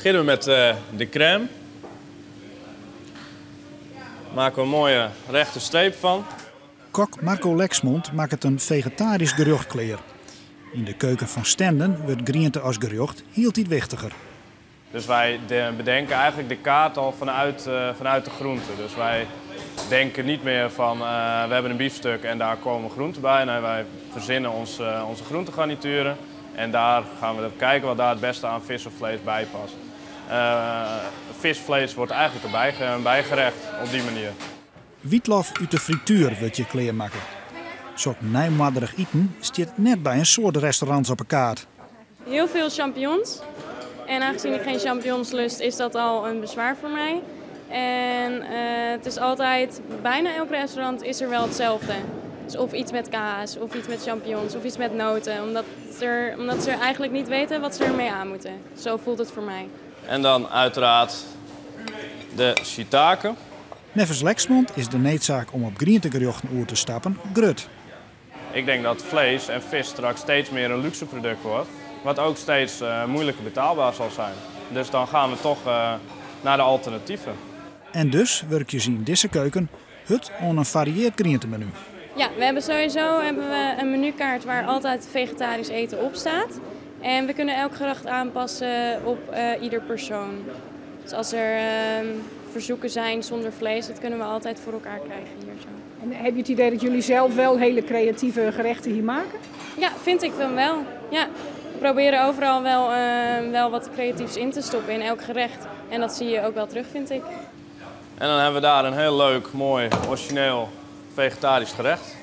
beginnen we met de crème. Maken we een mooie rechte streep van. Kok Marco Lexmond maakt het een vegetarisch gerecht kleer. In de keuken van Stenden wordt groente als gerecht heel iets wichtiger. Dus wij bedenken eigenlijk de kaart al vanuit de groenten. Dus wij denken niet meer van we hebben een biefstuk en daar komen groenten bij. Nee, wij verzinnen onze groentegarnituren. En daar gaan we kijken wat daar het beste aan vis of vlees bij past. Visvlees wordt eigenlijk een bijgerecht op die manier. Wietlof uit de frituur wordt je kleer maken. Zo'n nijmadderig eten staat net bij een soort restaurants op een kaart. Heel veel champignons. En aangezien ik geen champignons lust, is dat al een bezwaar voor mij. En het is altijd, bijna elk restaurant is er wel hetzelfde. Dus of iets met kaas, of iets met champignons, of iets met noten. Omdat ze eigenlijk niet weten wat ze ermee aan moeten. Zo voelt het voor mij. En dan uiteraard de shiitake. Nevens Lexmond is de noodzaak om op groentegerechten oer te stappen grut. Ik denk dat vlees en vis straks steeds meer een luxe product wordt. Wat ook steeds moeilijker betaalbaar zal zijn. Dus dan gaan we toch naar de alternatieven. En dus werk je in deze keuken het aan een varieerd groentemenu. Ja, we hebben sowieso een menukaart waar altijd vegetarisch eten op staat. En we kunnen elk gerecht aanpassen op ieder persoon. Dus als er verzoeken zijn zonder vlees, dat kunnen we altijd voor elkaar krijgen hier zo. En heb je het idee dat jullie zelf wel hele creatieve gerechten hier maken? Ja, vind ik dan wel. Ja. We proberen overal wel wat creatiefs in te stoppen in elk gerecht. En dat zie je ook wel terug, vind ik. En dan hebben we daar een heel leuk, mooi, origineel vegetarisch gerecht.